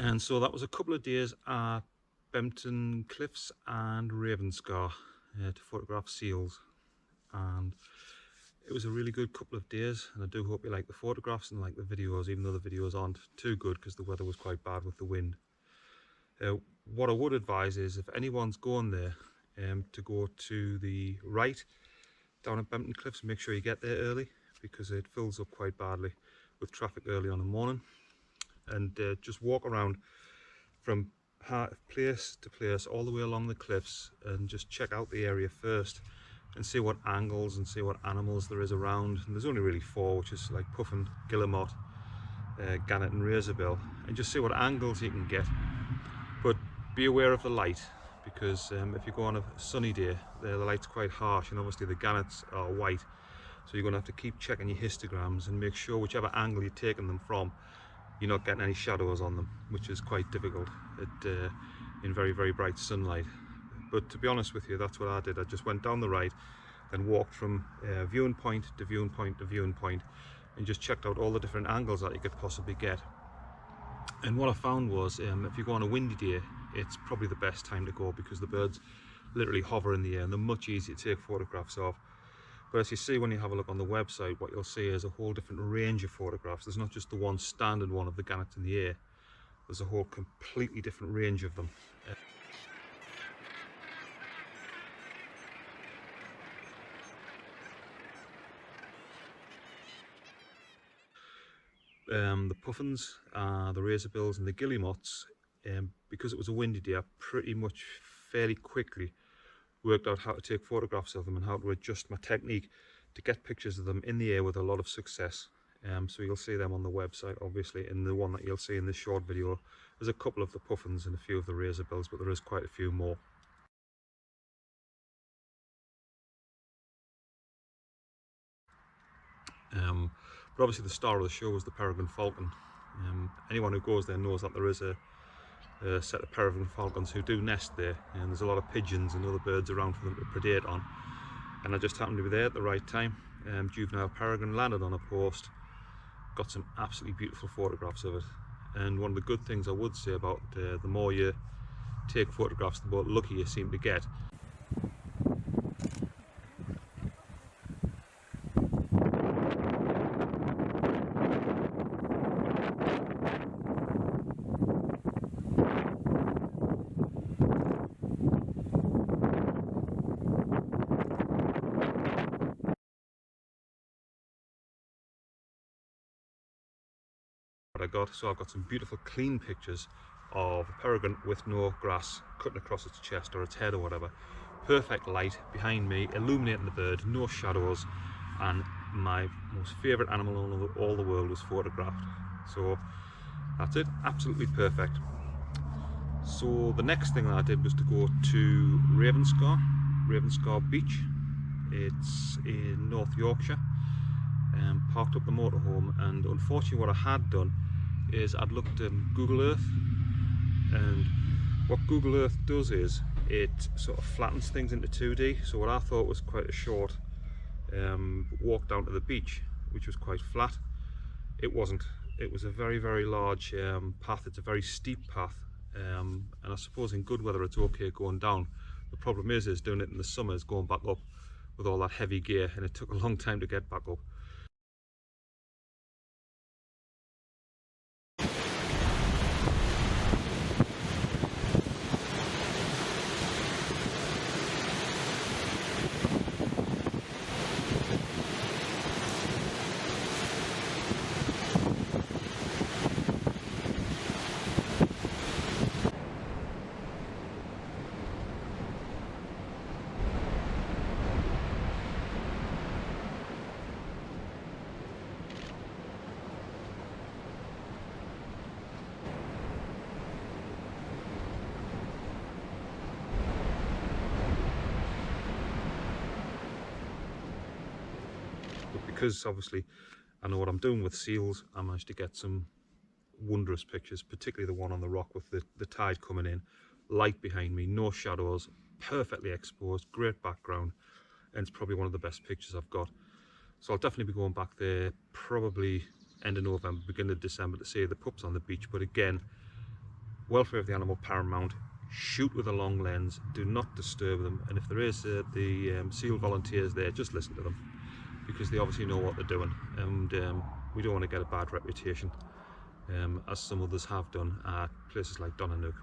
And so that was a couple of days at Bempton Cliffs and Ravenscar to photograph seals, and it was a really good couple of days, and I do hope you like the photographs and like the videos, even though the videos aren't too good because the weather was quite bad with the wind. What I would advise is, if anyone's going there, to go to the right down at Bempton Cliffs, make sure you get there early because it fills up quite badly with traffic early on in the morning, and just walk around from place to place all the way along the cliffs and just check out the area first and see what angles and see what animals there is around. And there's only really 4, which is like puffin, guillemot, gannet and razorbill, and just see what angles you can get. But be aware of the light, because if you go on a sunny day, the light's quite harsh, and obviously the gannets are white, so you're going to have to keep checking your histograms and make sure whichever angle you're taking them from, you're not getting any shadows on them, which is quite difficult in very, very bright sunlight. But to be honest with you, that's what I did. I just went down the right and walked from viewing point to viewing point to viewing point and just checked out all the different angles that you could possibly get. And what I found was, if you go on a windy day, it's probably the best time to go, because the birds literally hover in the air and they're much easier to take photographs of. But as you see when you have a look on the website, what you'll see is a whole different range of photographs. There's not just the one standard one of the gannets in the air. There's a whole completely different range of them. The puffins, the razorbills and the guillemots, because it was a windy day, I pretty much fairly quickly worked out how to take photographs of them and how to adjust my technique to get pictures of them in the air with a lot of success. So you'll see them on the website, obviously, and the one that you'll see in this short video. There's a couple of the puffins and a few of the razorbills, but there is quite a few more. But obviously the star of the show was the peregrine falcon. Anyone who goes there knows that there is a set of peregrine falcons who do nest there, and there's a lot of pigeons and other birds around for them to predate on. And I just happened to be there at the right time. Juvenile peregrine landed on a post, got some absolutely beautiful photographs of it. And one of the good things I would say about the more you take photographs, the more lucky you seem to get. So I've got some beautiful clean pictures of a peregrine with no grass cutting across its chest or its head or whatever. Perfect light behind me, illuminating the bird, no shadows, and my most favourite animal in all the world was photographed. So that's it, absolutely perfect. So the next thing that I did was to go to Ravenscar Beach. It's in North Yorkshire. Parked up the motorhome, and unfortunately what I had done is I'd looked at Google Earth, and what Google Earth does is it sort of flattens things into 2D. So what I thought was quite a short walk down to the beach, which was quite flat, it wasn't. It was a very, very large path. It's a very steep path, and I suppose in good weather it's okay going down. The problem is doing it in the summer is going back up with all that heavy gear, and it took a long time to get back up. But because obviously I know what I'm doing with seals, I managed to get some wondrous pictures, particularly the one on the rock with the tide coming in, light behind me, no shadows, perfectly exposed, great background, and it's probably one of the best pictures I've got. So I'll definitely be going back there probably end of November, beginning of December, to see the pups on the beach. But again, welfare of the animal paramount. Shoot with a long lens, do not disturb them, and if there is the seal volunteers there, just listen to them, because they obviously know what they're doing, and we don't want to get a bad reputation, as some others have done at places like Donnanook.